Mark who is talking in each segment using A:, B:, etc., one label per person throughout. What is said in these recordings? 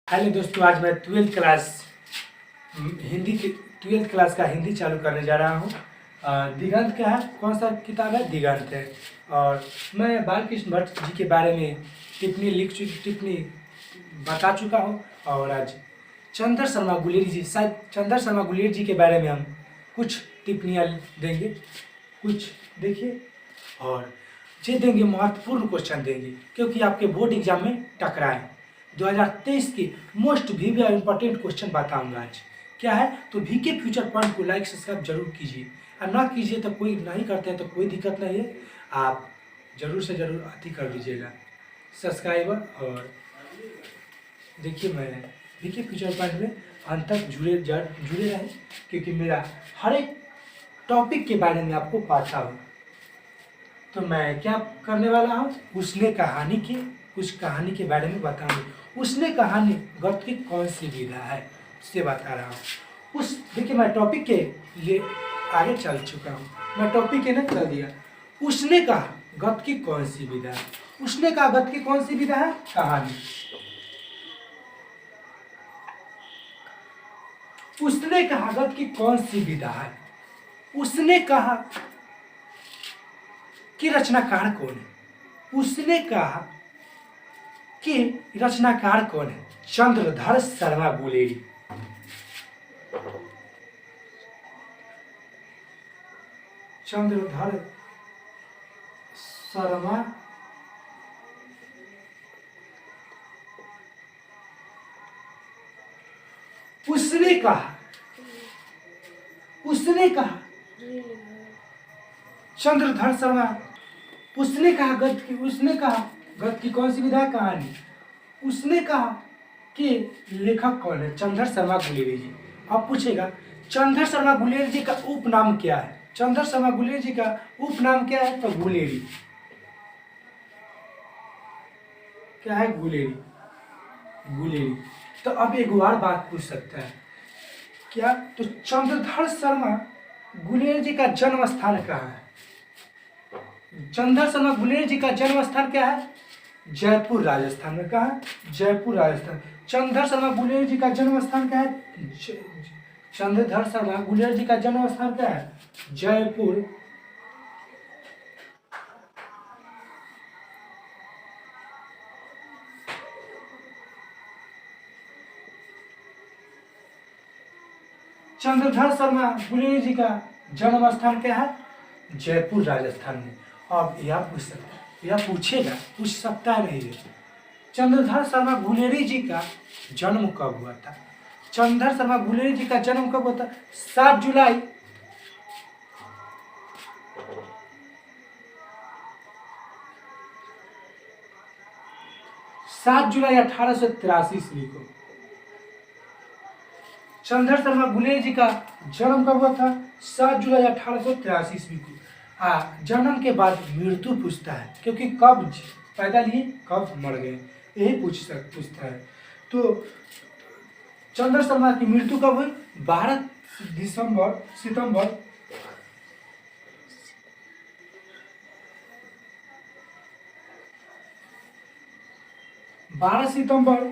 A: Hello दोस्तों, आज मैं हिंदी की ट्वेल्थ क्लास का हिंदी चालू करने जा रहा हूँ। दिगंत क्या है, कौन सा किताब है? दिगंत है। और मैं बालकृष्ण भट्ट जी के बारे में टिप्पणी बता चुका हूँ। और आज चंद्र शर्मा गुलेरी जी, शायद चंद्र शर्मा गुलेरी जी के बारे में हम कुछ टिप्पणियाँ देंगे। कुछ देखिए, और ये देंगे, महत्वपूर्ण क्वेश्चन देंगे क्योंकि आपके बोर्ड एग्जाम में टकराए 2023 के मोस्ट वीवी और इम्पोर्टेंट क्वेश्चन बताऊंगा आज। क्या है तो वीके फ्यूचर पॉइंट को लाइक सब्सक्राइब जरूर कीजिए, और ना कीजिए तो कोई नहीं करते हैं तो कोई दिक्कत नहीं है, आप जरूर से जरूर अति कर लीजिएगा सब्सक्राइबर। और देखिए, मैं वीके फ्यूचर पॉइंट में अंत तक जुड़े रहें क्योंकि मेरा हर एक टॉपिक के बारे में आपको पता हो। तो मैं क्या करने वाला हूँ, कुछ कहानी के बारे में बताऊंगी। उसने कहानी गद्य की कौन सी विधा है उससे बता रहा हूँ। देखिए, मैं टॉपिक के लिए आगे चल चुका हूँ। मैं टॉपिक के ना चल दिया। उसने कहा गद्य की कौन सी विधा है? उसने कहा गद्य की कौन सी विधा है? कहानी। उसने कहा गद्य की कौन सी विधा है? उसने कहा कि रचनाकार कौन है? उसने कहा कि रचनाकार कौन है? चंद्रधर शर्मा गुलेरी। चंद्रधर शर्मा उसने कहा चंद्रधर शर्मा उसने कहा गद्य की कौन सी विधा है? कहानी। उसने कहा कि लेखक कौन है? चंद्रधर शर्मा गुलेरी जी। अब पूछेगा चंद्रधर शर्मा गुलेरी जी का उपनाम क्या है? चंद्रधर शर्मा गुलेरी जी का उपनाम क्या है? तो गुलेरी। क्या है? गुलेरी। तो अब एक और बात पूछ सकता है, क्या तो चंद्रधर शर्मा गुलेरी जी का जन्म स्थान कहाँ है? चंद्रधर शर्मा गुलेरी जी का जन्म स्थान क्या है? जयपुर राजस्थान में। कहा? जयपुर राजस्थान। चंद्रधर शर्मा गुलेरी जी का जन्म स्थान क्या है? चंद्रधर शर्मा गुलेरी जी का जन्म स्थान क्या है? जयपुर चंद्रधर शर्मा गुलेरी जी का जन्म स्थान क्या है? जयपुर राजस्थान में। अब यह पूछ सकता है, यह पूछ सकता है नहीं है, चंद्रधर शर्मा गुलेरी जी का जन्म कब हुआ था? चंद्रधर शर्मा गुलेरी जी का जन्म कब हुआ था? 7 जुलाई 1883 ईस्वी को। चंद्रधर शर्मा गुलेरी जी का जन्म कब हुआ था? 7 जुलाई 1883 ईस्वी को। जन्म के बाद मृत्यु पूछता है क्योंकि कब पैदा लिए, कब मर गए, यही पूछता है। तो चंद्रधर शर्मा की मृत्यु कब हुई? 12 सितंबर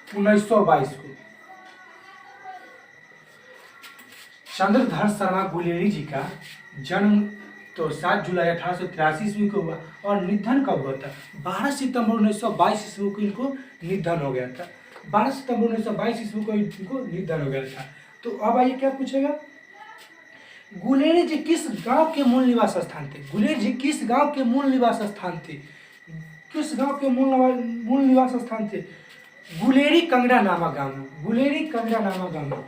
A: 1922 को। चंद्रधर शर्मा गुलेरी जी का जन्म तो 7 जुलाई 1883 ईस्वी को हुआ, और निधन कब हुआ था? 12 सितंबर 1922 ईस्वी को इनको निधन हो गया था। 12 सितंबर 1922 ईस्वी को इनको निधन हो गया था। तो अब आइए, क्या पूछेगा, गुलेरी जी किस गांव के मूल निवास स्थान थे? गुलेरी जी किस गांव के मूल निवास स्थान थे? किस गांव के मूल निवास स्थान थे? गुलेरी कंगड़ा नामक गांव में। गुलेरी कंगड़ा नामक गांव में।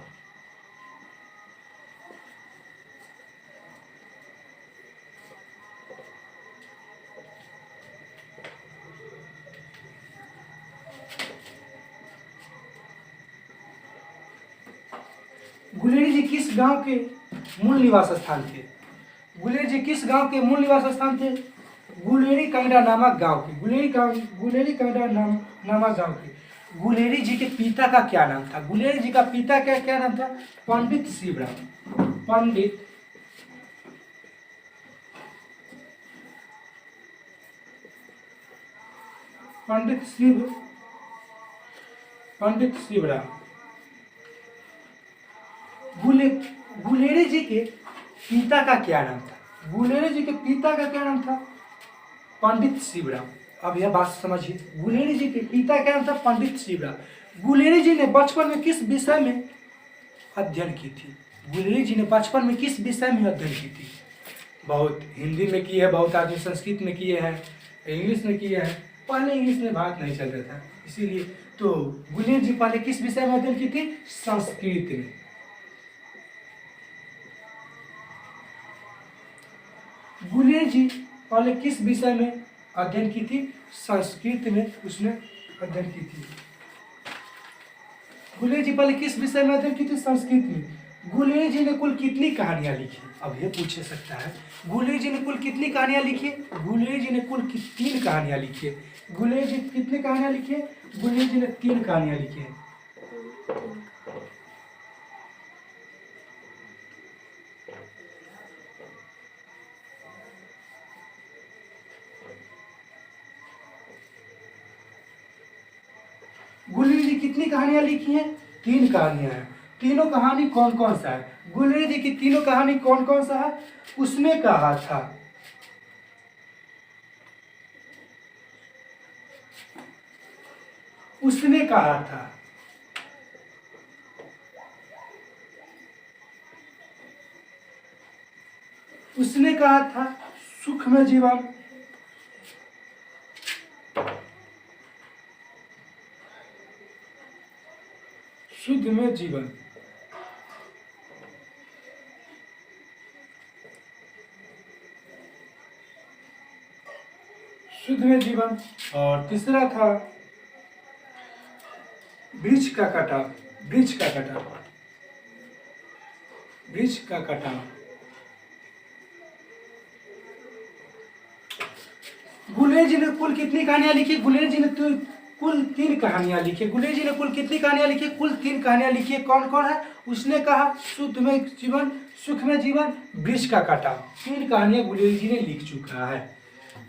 A: गुलेरी जी किस गांव के मूल निवास स्थान थे? गुलेरी जी किस गांव के मूल निवास स्थान थे? गुलेरी कंगड़ा नामक गांव के। गुलेरी कंगड़ा नामक गांव के। गुलेरी जी के पिता का क्या नाम था? गुलेरी जी का पिता का क्या नाम था? पंडित शिवराम। पंडित शिवराम। गुले गुलेरी जी के पिता का क्या नाम था? गुलेरी जी के पिता का क्या नाम था? पंडित शिवराम। अब यह बात समझिए, गुलेरी जी के पिता का नाम था पंडित शिवराम। गुलेरी जी ने बचपन में किस विषय में अध्ययन की थी? गुलेरी जी ने बचपन में किस विषय में अध्ययन की थी? बहुत हिंदी में किए है, बहुत आदमी संस्कृत में किए हैं, इंग्लिश में किए हैं। पहले इंग्लिश में बात नहीं चल रहा था, इसीलिए तो गुलेरी जी पहले किस विषय में अध्ययन की थी? संस्कृत में। गुलेरी जी पहले किस विषय में अध्ययन की थी? संस्कृत में उसने अध्ययन की थी। गुलेरी जी पहले किस विषय में अध्ययन की थी? संस्कृत में। गुलेरी जी ने कुल कितनी कहानियां लिखी? अब ये पूछ सकता है, गुलेरी जी ने कुल कितनी कहानियां लिखी? गुलेरी जी ने कुल 3 कहानियां लिखी है। गुलेरी जी कितनी कहानियां लिखी है? गुलेरी जी ने 3 कहानियां लिखी है। गुलेरी जी कितनी कहानियां लिखी हैं? 3 कहानियां हैं। तीनों कहानी कौन कौन सा है? गुलेरी जी की तीनों कहानी कौन कौन सा है? उसने कहा था, उसने कहा था, उसने कहा था, सुख में जीवन, शुद्ध में जीवन, शुद्ध में जीवन। और तीसरा था वृक्ष का कटाव, वृक्ष का कटाव, वृक्ष का कटाव। गुलेरी जी ने कुल कितनी कहानियां लिखी? गुलेरी जी ने तो कुल 3 कहानियां लिखी। गुलेरी जी ने कुल कितनी कहानियां लिखी? कुल 3 कहानियां लिखी है। कौन कौन है? उसने कहा, शुद्ध में जीवन, सुख में जीवन, वृक्ष का कटाव। 3 कहानियां गुलेरी जी ने लिख चुका है।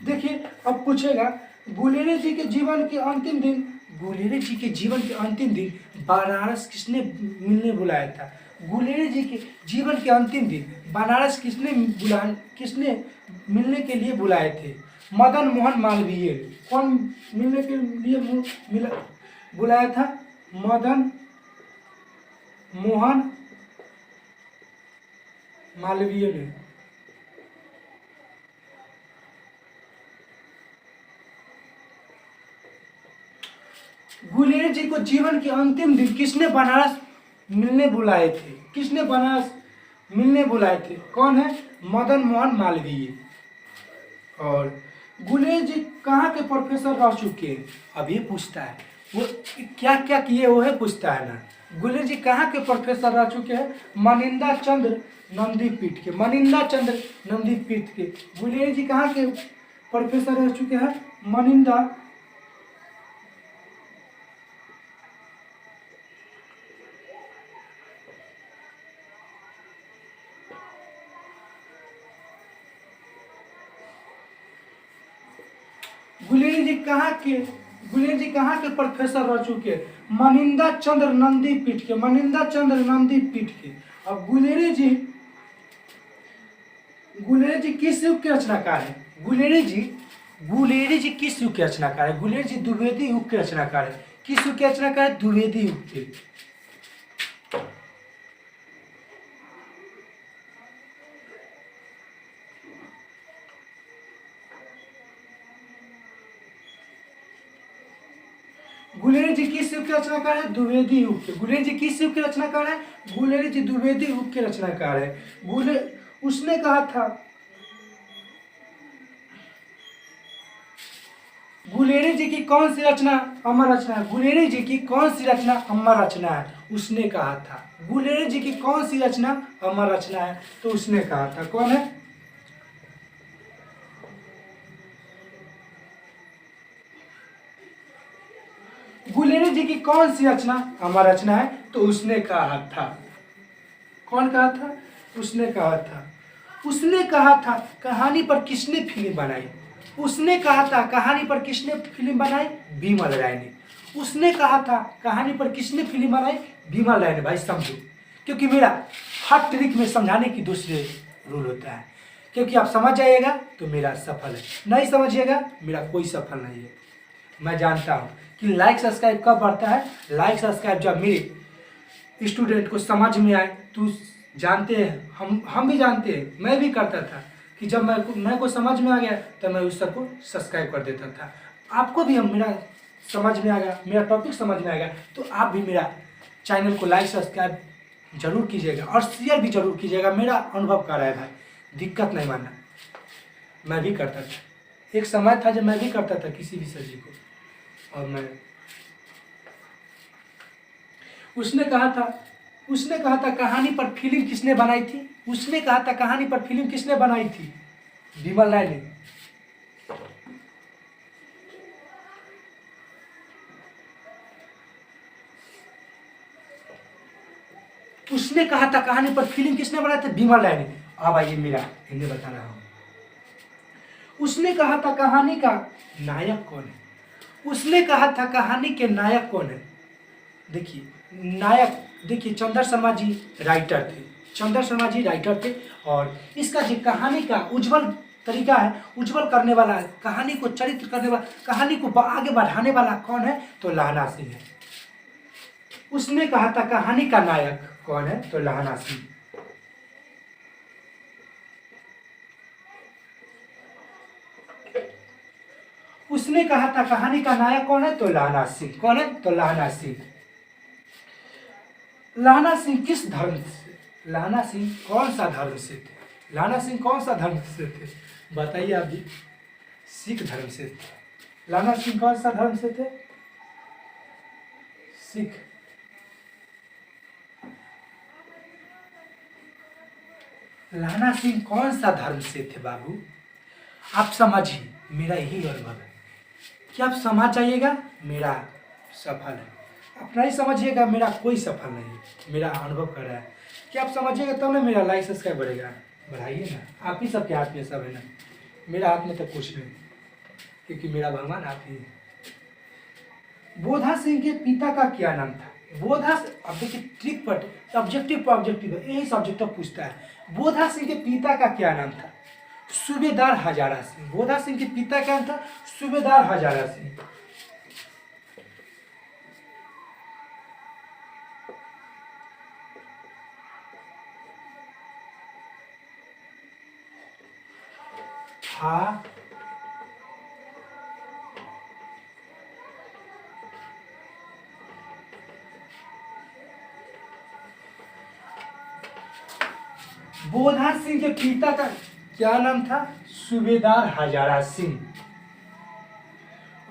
A: देखिए अब पूछेगा, गुलेरी जी के जीवन के अंतिम दिन, गुलेरी जी के जीवन के अंतिम दिन बनारस किसने मिलने बुलाया था? गुलेरी जी के जीवन के अंतिम दिन बनारस किसने मिलने के लिए बुलाए थे? मदन मोहन मालवीय। कौन मिलने के लिए बुलाया था? मदन मोहन मालवीय ने। गुलेरी जी को जीवन के अंतिम दिन किसने बनारस मिलने बुलाए थे? किसने बनारस मिलने बुलाए थे? कौन है? मदन मोहन मालवीय। और गुलेरी जी कहाँ के प्रोफेसर रह चुके हैं? अब ये पूछता है, वो क्या क्या किए वो है पूछता है ना। गुलेरी जी कहाँ के प्रोफेसर रह चुके हैं? मनिंदा चंद्र नंदीपीठ के, मनिंदा चंद्र नंदीपीठ के। गुलेरी जी कहाँ के प्रोफेसर रह चुके हैं? मनिंदा गुलेरी जी कहाँ के प्रोफेसर रह चुके? मनिंदा चंद्र नंदीपीठ के, मनिंदा चंद्र नंदीपीठ के। अब गुलेरी जी किस युग के रचनाकार है? गुलेरी जी किस युग के रचनाकार है? गुलेरी जी द्विवेदी युग के रचनाकार है। किस युग के रचनाकार है? द्विवेदी युग के। गुलेरी जी किस युग के रचनाकार है? द्विवेदी युग के। गुलेरी जी किस युग के रचनाकार है? गुलेरी जी द्विवेदी युग के रचनाकार है। उसने कहा था, गुलेरी जी की कौन सी रचना अमर रचना है? गुलेरी जी की कौन सी रचना अमर रचना है? उसने कहा था। गुलेरी जी की कौन सी रचना अमर रचना है? तो उसने कहा था। कौन है? गुलेरी जी की कौन सी रचना अमर रचना है? तो उसने कहा था। कौन कहा था? उसने कहा था। उसने कहा था कहानी पर किसने फिल्म बनाई? उसने कहा था कहानी पर किसने फिल्म बनाई? बिमल राय ने। उसने कहा था कहानी पर किसने फिल्म बनाई? विमल राय ने। भाई समझो, क्योंकि मेरा हर ट्रिक में समझाने की दूसरे रूल होता है, क्योंकि आप समझ जाइएगा तो मेरा सफल है, नहीं समझिएगा मेरा कोई सफल नहीं है। मैं जानता हूँ कि लाइक सब्सक्राइब कब बढ़ता है? लाइक सब्सक्राइब जब मेरे स्टूडेंट को समझ में आए। तो जानते हैं, हम भी जानते हैं, मैं भी करता था कि जब मैं को समझ में आ गया तो मैं उस सर को सब्सक्राइब कर देता था। आपको भी हम मेरा समझ में आ गया, मेरा टॉपिक समझ में आएगा तो आप भी मेरा चैनल को लाइक सब्सक्राइब जरूर कीजिएगा और शेयर भी जरूर कीजिएगा। मेरा अनुभव कर रहा है भाई, दिक्कत नहीं मानना, मैं भी करता था। एक समय था जब मैं भी करता था किसी भी सब्जी को। और मैं उसने कहा था कहानी पर फिल्म किसने बनाई थी? उसने कहा था कहानी पर फिल्म किसने बनाई थी? विमल राय ने। उसने कहा था कहानी पर फिल्म किसने बनाई थी? विमल राय ने। अब आइए मेरा हिंदी बता रहा हूं। उसने कहा था कहानी का नायक कौन है? उसने कहा था कहानी के नायक कौन है? देखिए नायक, देखिए चंद्र शर्मा जी राइटर थे, चंद्र शर्मा जी राइटर थे। और इसका जो कहानी का उज्जवल तरीका है, उज्जवल करने वाला, कहानी को चरित्र करने वाला, कहानी को आगे बढ़ाने वाला कौन है? तो लहना सिंह है। उसने कहा था कहानी का नायक कौन है? तो लहना सिंह। उसने कहा था कहानी का नायक कौन है? तो लहना सिंह। कौन है? तो लहना सिंह। लहना सिंह किस धर्म से? लहना सिंह कौन सा धर्म से थे? लहना सिंह कौन सा धर्म से थे? बताइए आप भी। सिख धर्म से थे। लहना सिंह कौन सा धर्म से थे? सिख। लहना सिंह कौन सा धर्म से थे बाबू? आप समझिए, मेरा यही अनुभव है कि आप समझ जाइएगा मेरा सफल है, आप नहीं समझिएगा मेरा कोई सफल नहीं है। मेरा अनुभव कर रहा है कि आप समझिएगा तब ना मेरा लाइक सब्सक्राइब बढ़ेगा। बढ़ाइए ना, आप ही सबके हाथ में सब है ना, मेरा हाथ में तो कुछ नहीं, क्योंकि मेरा भगवान आप ही है। बोधा सिंह के पिता का क्या नाम था? अब देखिए ट्रिक पर ऑब्जेक्टिव है, यही सब्जेक्ट पूछता है। बोधा सिंह के पिता का क्या नाम था? सूबेदार हजारा सिंह। बोधा सिंह के पिता का नाम था सूबेदार हजारा सिंह। हाँ, बोधा सिंह के पिता का क्या नाम था? सूबेदार हजारा सिंह।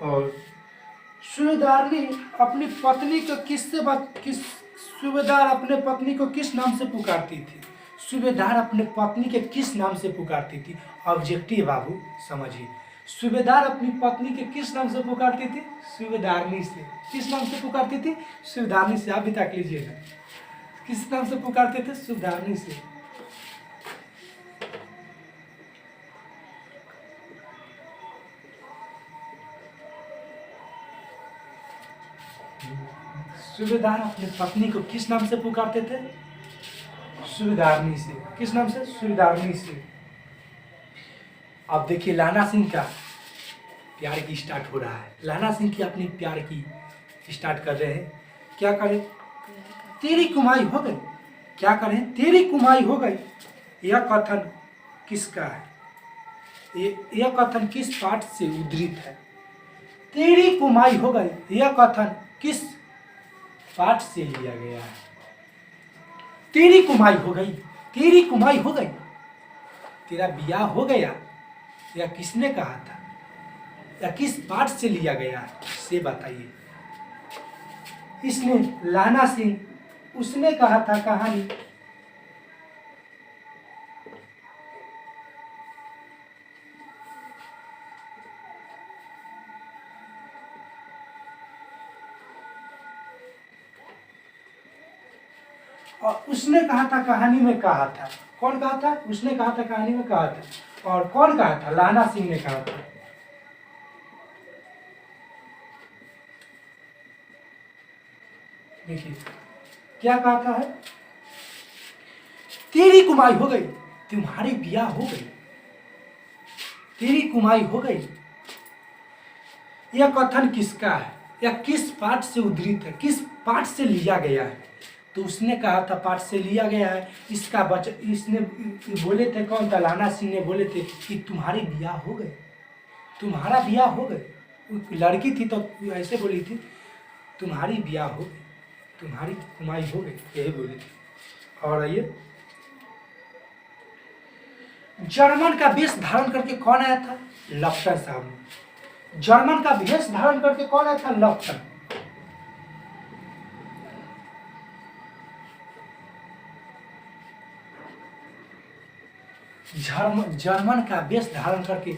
A: और सूबेदार ने अपनी पत्नी को सूबेदार अपने पत्नी को किस नाम से पुकारती थी? सूबेदार अपने पत्नी के किस नाम से पुकारती थी? ऑब्जेक्टिव बाबू समझिए। सूबेदार अपनी पत्नी के किस नाम से पुकारती थी? सूबेदारनी से। किस नाम से पुकारती थी? सूबेदारनी से। आप भी ताक लीजिएगा, किस नाम से पुकारते थे? सूबेदारनी से। सूबेदार अपनी पत्नी को किस नाम से पुकारते थे? सूबेदारनी से। किस नाम से? सूबेदारनी से। अब देखिए लहना सिंह का प्यार की स्टार्ट हो रहा है। लहना सिंह की अपनी प्यार की स्टार्ट कर रहे हैं। क्या करें? तेरी कुमाई हो गई। क्या करें? तेरी कुमाई हो गई। यह कथन किसका है? यह कथन किस पाठ से उद्धृत है? तेरी कुमाई हो गई, यह कथन किस पाठ से लिया गया है? तेरी कुमाई हो गई, तेरी कुमाई हो गई, तेरा बियाह हो गया, या किसने कहा था, या किस पाठ से लिया गया है, से बताइए। इसने लहना सिंह उसने कहा था कहानी और उसने कहा था कहानी में कहा था। कौन कहा था? उसने कहा था कहानी में कहा था। और कौन कहा था? लहना सिंह ने कहा था। देखिए क्या कहता है, तेरी कुमाई हो गई, तुम्हारी बिया हो गई, तेरी कुमाई हो गई। यह कथन किसका है या किस पाठ से उद्धृत है, किस पाठ से लिया गया है? तो उसने कहा था पाठ से लिया गया है। इसका इसने बोले थे, कौन था, लाना सिंह ने बोले थे कि तुम्हारी बियाह हो गई, तुम्हारा बियाह हो गई। लड़की थी तो ऐसे बोली थी, तुम्हारी बियाह हो गई, तुम्हारी कुमाई हो गई, यही बोली थी। और ये जर्मन का वेश धारण करके कौन आया था? लफ्टन साहब। जर्मन का वेश धारण करके कौन आया था? लफ्टन। जर्मन का वेश धारण करके,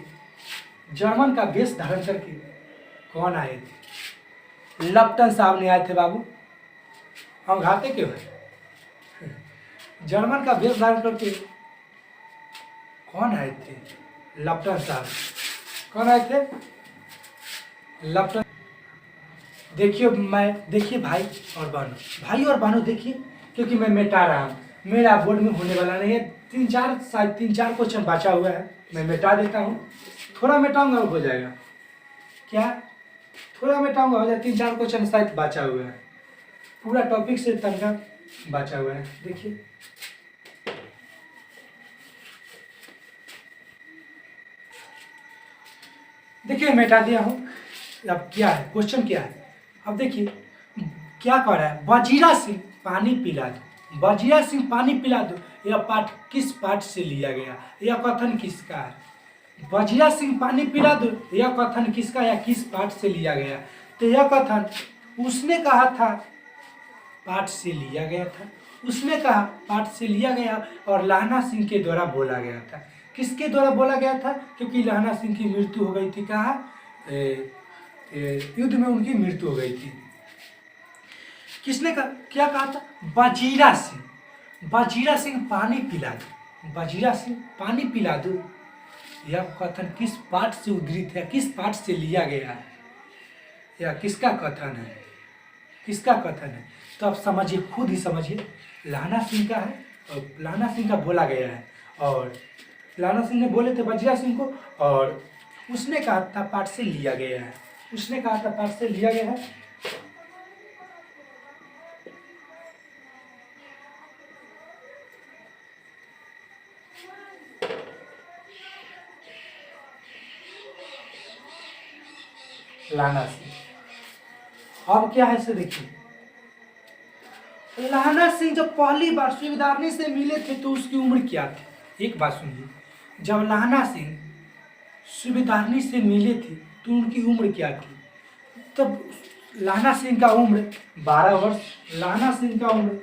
A: जर्मन का वेश धारण करके कौन आए थे? लफ्टन साहब ने आए थे बाबू। हम घाते क्यों हैं? जर्मन का वेश धारण करके कौन आए थे? लफ्टन साहब। कौन आए थे? लफ्टन। देखिए देखिए भाई और बहनों, भाई और बहनों देखिए, क्योंकि मैं मिटा रहा हूँ, मेरा बोर्ड में होने वाला नहीं है। शायद तीन चार क्वेश्चन बचा हुआ है, मैं मिटा देता हूँ। थोड़ा मिटाऊंगा हो जाएगा क्या? थोड़ा मिटाऊंगा हो जाए। 3-4 क्वेश्चन शायद बचा हुआ है, पूरा टॉपिक से तनका बचा हुआ है। देखिए देखिए मिटा दिया हूँ। अब क्या है क्वेश्चन, क्या है? अब देखिए क्या कर रहा है, वजीरा सिंह पानी पिला दो, वजीरा सिंह पानी पिला दो। यह पाठ किस पाठ से लिया गया? यह कथन किसका है? वजीरा सिंह पानी पिला दो, यह कथन किसका या किस पाठ से लिया गया? तो यह कथन उसने कहा था, पाठ से लिया गया था। उसने कहा पाठ से लिया गया और लहना सिंह के द्वारा बोला गया था। किसके द्वारा बोला गया था? क्योंकि लहना सिंह की मृत्यु हो गई थी। कहाँ? युद्ध में उनकी मृत्यु हो गई थी। किसने कहा, क्या कहा था? वजीरा सिंह, वजीरा सिंह पानी पिला दो, वजीरा सिंह पानी पिला दो। यह कथन किस पाठ से उद्धृत है, किस पाठ से लिया गया है, या किसका कथन है, किसका कथन है? तो आप समझिए, खुद ही समझिए। लहना सिंह का है और लहना सिंह का बोला गया है, और लहना सिंह ने बोले थे वजीरा सिंह को, और उसने कहा था पाठ से लिया गया है, उसने कहा था पाठ से लिया गया है। लहना सिंह। अब क्या है इसे देखिए, लहना सिंह जब पहली बार सूबेदारनी से मिले थे तो उसकी उम्र क्या थी? एक बात सुनिए, जब लहना सिंह सूबेदारनी से मिले थे तो उनकी उम्र क्या थी? तब लहना सिंह का उम्र 12 वर्ष। लहना सिंह का उम्र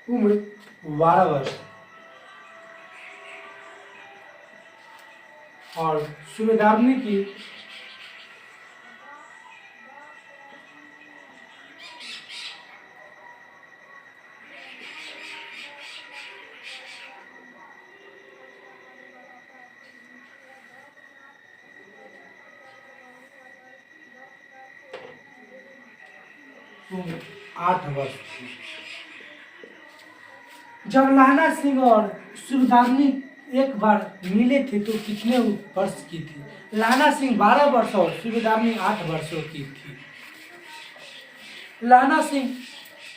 A: उम्र 12 वर्ष, और सूबेदारनी की उम्र 8 वर्ष थी। जब लहना सिंह और सूबेदारनी एक बार मिले थे तो कितने वर्ष की थी? लहना सिंह 12 वर्ष और सूबेदारनी 8 वर्षों की थी। लहना सिंह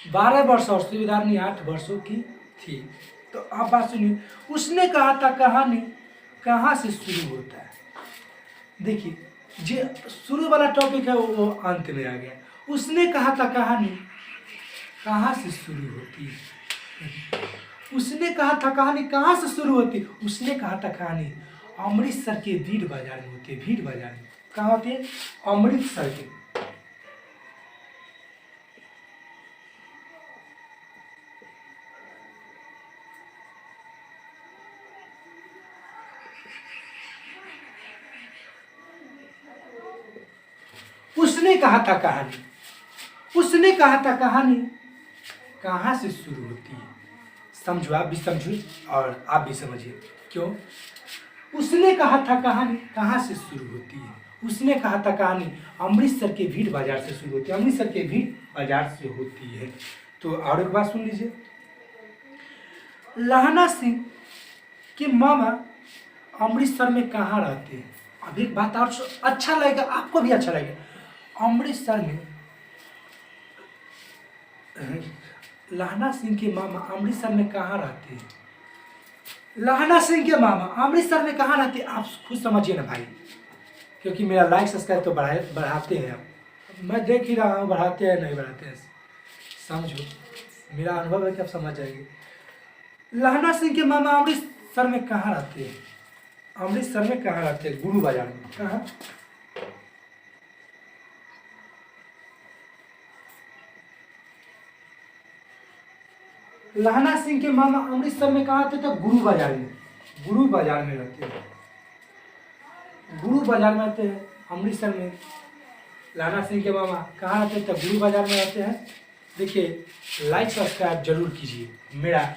A: 12 वर्ष और सूबेदारनी 8 वर्षों की थी। तो आप बात सुनिए, उसने कहा था कहानी कहाँ से शुरू होता है? देखिए, जो शुरू वाला टॉपिक है वो अंत में आ गया। उसने कहा था कहानी कहाँ से शुरू होती है? उसने कहा था कहानी कहाँ से शुरू होती? उसने कहा था कहानी अमृतसर के भीड़ बाजार में होती है। भीड़ बाजार में कहाँ होती है? अमृतसर के। उसने कहा था कहानी, उसने कहा था कहानी कहाँ से शुरू होती है? समझो, आप भी समझो और आप भी समझिए। क्यों? उसने कहा था कहानी कहाँ से शुरू होती है? उसने कहा था कहानी अमृतसर के भीड़ बाजार से शुरू होती है, अमृतसर के भीड़ बाजार से होती है। तो और एक बात सुन लीजिए, लहना सिंह के मामा अमृतसर में कहाँ रहते हैं? अब एक बात और अच्छा लगेगा, आपको भी अच्छा लगेगा। अमृतसर में लहना सिंह के मामा अमृतसर में कहाँ रहते हैं? लहना सिंह के मामा अमृतसर में कहाँ रहते हैं? आप खुद समझिए ना भाई, क्योंकि मेरा लाइक सब्सक्राइब तो बढ़ाते हैं आप, मैं देख ही रहा हूँ बढ़ाते हैं नहीं बढ़ाते हैं। समझो, मेरा अनुभव है कि आप समझ जाएंगे। लहना सिंह के मामा अमृतसर में कहाँ रहते हैं? अमृतसर में कहाँ रहते हैं? गुरु बाजार में। कहाँ? लहना सिंह के मामा अमृतसर में कहाँ रहते थे? गुरु बाजार में। गुरु बाजार में रहते हैं, गुरु बाजार में रहते हैं अमृतसर में। लहना सिंह के मामा कहाँ रहते थे? गुरु बाजार में रहते हैं। देखिए, लाइक सब्सक्राइब जरूर कीजिए मेरा